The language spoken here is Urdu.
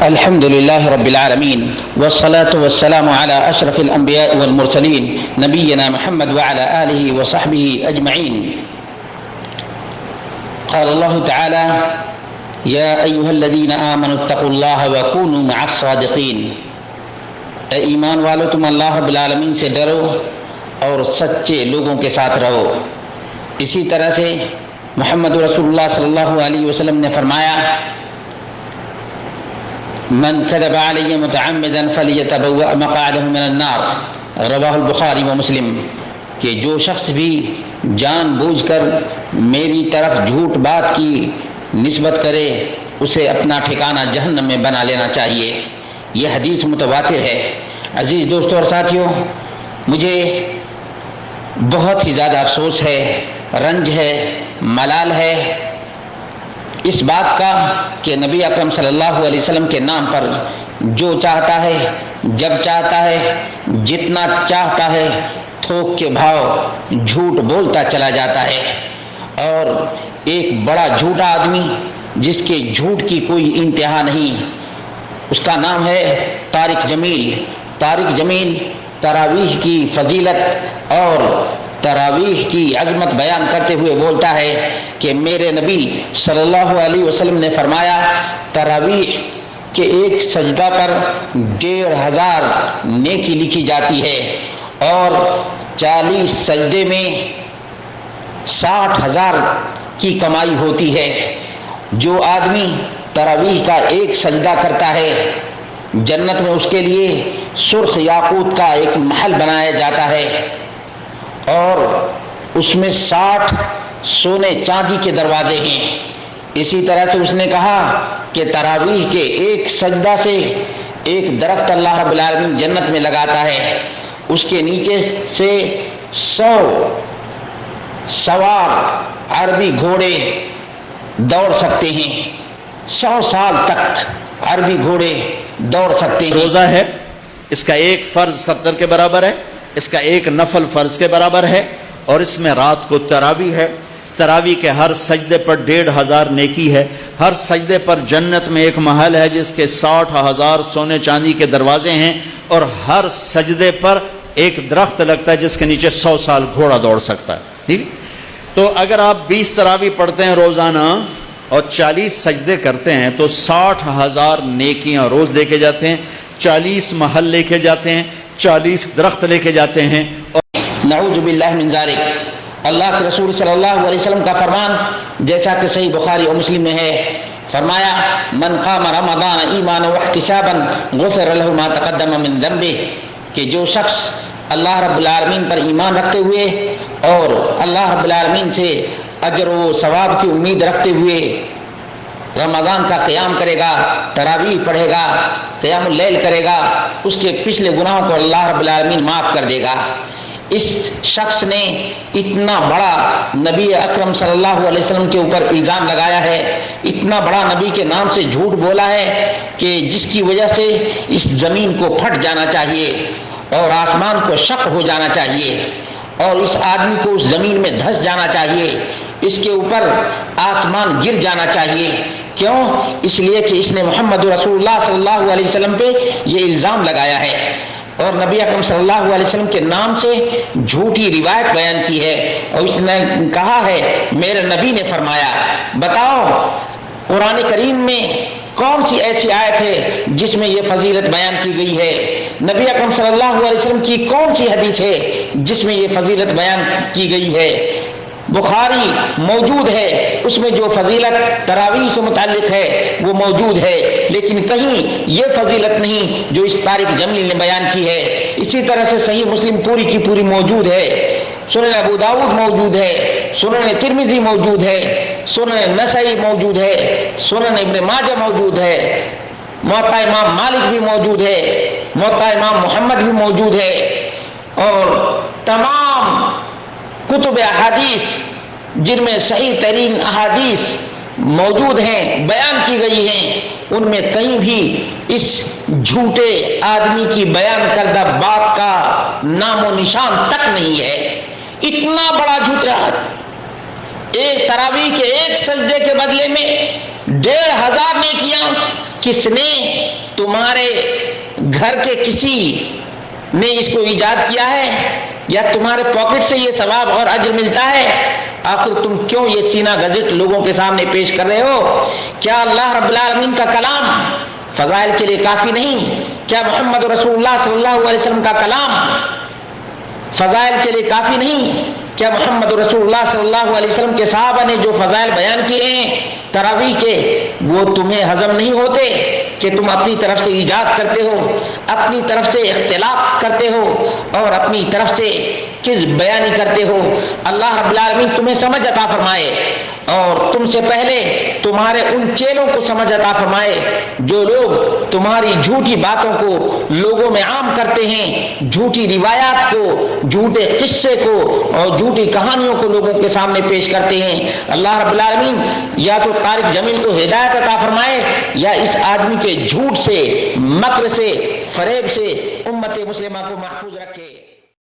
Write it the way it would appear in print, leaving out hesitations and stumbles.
الحمد لله رب العالمين والصلاة والسلام على أشرف الأنبياء والمرسلين نبينا محمد وعلى آله وصحبه أجمعين. قال الله تعالى: يا أيها الذين آمنوا اتقوا الله وكونوا مع الصادقين. اے ایمان والو، تم اللہ رب العالمین سے ڈرو اور سچے لوگوں کے ساتھ رہو. اسی طرح سے محمد رسول اللہ صلی اللہ علیہ وسلم نے فرمایا: من كذب علی متعمدا فلیتبوأ مقعده من النار. رواہ البخاری و مسلم. کہ جو شخص بھی جان بوجھ کر میری طرف جھوٹ بات کی نسبت کرے اسے اپنا ٹھکانہ جہنم میں بنا لینا چاہیے. یہ حدیث متواتر ہے. عزیز دوستوں اور ساتھیوں، مجھے بہت ہی زیادہ افسوس ہے، رنج ہے، ملال ہے اس بات کا کہ نبی اکرم صلی اللہ علیہ وسلم کے نام پر جو چاہتا ہے، جب چاہتا ہے، جتنا چاہتا ہے تھوک کے بھاؤ جھوٹ بولتا چلا جاتا ہے. اور ایک بڑا جھوٹا آدمی جس کے جھوٹ کی کوئی انتہا نہیں، اس کا نام ہے طارق جمیل. طارق جمیل تراویح کی فضیلت اور تراویح کی عظمت بیان کرتے ہوئے بولتا ہے کہ میرے نبی صلی اللہ علیہ وسلم نے فرمایا تراویح کے ایک سجدہ پر 1500 نیکی لکھی جاتی ہے اور 40 سجدے میں 60,000 کی کمائی ہوتی ہے. جو آدمی تراویح کا ایک سجدہ کرتا ہے جنت میں اس کے لیے سرخ یاقوت کا ایک محل بنایا جاتا ہے اور اس میں 60 سونے چاندی کے دروازے ہیں. اسی طرح سے اس نے کہا کہ تراویح کے ایک سجدہ سے ایک درخت اللہ رب العالمین جنت میں لگاتا ہے، اس کے نیچے سے 100 سوار عربی گھوڑے دوڑ سکتے ہیں. 100 سال تک عربی گھوڑے دوڑ سکتے ہیں. روزہ ہے، اس کا ایک فرض 70 کے برابر ہے، اس کا ایک نفل فرض کے برابر ہے، اور اس میں رات کو تراویح ہے. تراویح کے ہر سجدے پر 1500 نیکی ہے. ہر سجدے پر جنت میں ایک محل ہے جس کے 60,000 سونے چاندی کے دروازے ہیں، اور ہر سجدے پر ایک درخت لگتا ہے جس کے نیچے 100 سال گھوڑا دوڑ سکتا ہے. ٹھیک؟ تو اگر آپ 20 تراویح پڑھتے ہیں روزانہ اور 40 سجدے کرتے ہیں تو 60,000 نیکیاں روز لے کے جاتے ہیں، 40 محل لے کے جاتے ہیں، 40 درخت لے کے جاتے ہیں. نعوذ باللہ من ذالک. اللہ کے رسول صلی اللہ علیہ وسلم کا فرمان جیسا کہ صحیح بخاری اور مسلم میں ہے، فرمایا: من قام رمضان ایمانا واحتسابا غفر له ما تقدم من ذنبه. کہ جو شخص اللہ رب العالمین پر ایمان رکھتے ہوئے اور اللہ رب العالمین سے اجر و ثواب کی امید رکھتے ہوئے رمضان کا قیام کرے گا، تراویح پڑھے گا، قیام اللیل کرے گا، اس کے پچھلے گناہوں کو اللہ رب العالمین معاف کر دے گا. اس شخص نے اتنا بڑا نبی اکرم صلی اللہ علیہ وسلم کے اوپر الزام لگایا ہے، اتنا بڑا نبی کے نام سے جھوٹ بولا ہے کہ جس کی وجہ سے اس زمین کو پھٹ جانا چاہیے اور آسمان کو شق ہو جانا چاہیے اور اس آدمی کو اس زمین میں دھس جانا چاہیے، اس کے اوپر آسمان گر جانا چاہیے. کیوں؟ اس لیے کہ اس نے محمد رسول اللہ صلی اللہ علیہ وسلم پہ یہ الزام لگایا ہے اور نبی اکرم صلی اللہ علیہ وسلم کے نام سے جھوٹی روایت بیان کی ہے. اور اس نے کہا ہے میرے نبی نے فرمایا. بتاؤ قرآن کریم میں کون سی ایسی آیت ہے جس میں یہ فضیلت بیان کی گئی ہے؟ نبی اکرم صلی اللہ علیہ وسلم کی کون سی حدیث ہے جس میں یہ فضیلت بیان کی گئی ہے؟ بخاری موجود ہے، اس میں جو فضیلت تراویح سے متعلق ہے وہ موجود ہے، لیکن کہیں یہ فضیلت نہیں جو اس طارق جمیل نے بیان کی ہے. اسی طرح سے صحیح مسلم پوری کی پوری موجود ہے، سنن ابو داؤد موجود ہے، سنن ترمذی موجود ہے، سنن نسائی موجود ہے، سنن ابن ماجہ موجود ہے، موطا امام مالک بھی موجود ہے، موطا امام محمد بھی موجود ہے، اور تمام کتب احادیث جن میں صحیح ترین احادیث موجود ہیں، بیان کی گئی ہیں، ان میں کہیں بھی اس جھوٹے آدمی کی بیان کردہ بات کا نام و نشان تک نہیں ہے. اتنا بڑا جھوٹا، ایک تراویح کے ایک سجدے کے بدلے میں 1500 نیکیاں کس نے تمہارے گھر کے کسی نے اس کو ایجاد کیا ہے یا تمہارے پاکٹ سے یہ ثواب اور اجر ملتا ہے؟ آخر تم کیوں یہ سینہ گزٹ لوگوں کے سامنے پیش کر رہے ہو؟ کیا اللہ رب العالمین کا کلام فضائل کے لیے کافی نہیں؟ کیا محمد رسول اللہ صلی اللہ علیہ وسلم کا کلام فضائل کے لیے کافی نہیں؟ کیا محمد رسول اللہ صلی اللہ علیہ وسلم کے صحابہ نے جو فضائل بیان کیے ہیں تراویح کے، وہ تمہیں ہضم نہیں ہوتے کہ تم اپنی طرف سے ایجاد کرتے ہو، اپنی طرف سے اختلاف کرتے ہو اور اپنی طرف سے کذب بیانی کرتے ہو؟ اللہ رب العالمین تمہیں سمجھ عطا فرمائے اور تم سے پہلے تمہارے ان چیلوں کو سمجھ عطا فرمائے جو لوگ تمہاری جھوٹی باتوں کو لوگوں میں عام کرتے ہیں، جھوٹی روایات کو، جھوٹے قصے کو اور جھوٹی کہانیوں کو لوگوں کے سامنے پیش کرتے ہیں۔ اللہ رب العالمین یا تو طارق جمیل کو ہدایت عطا فرمائے یا اس آدمی کے جھوٹ سے، مکر سے، فریب سے امت مسلمہ کو محفوظ رکھے۔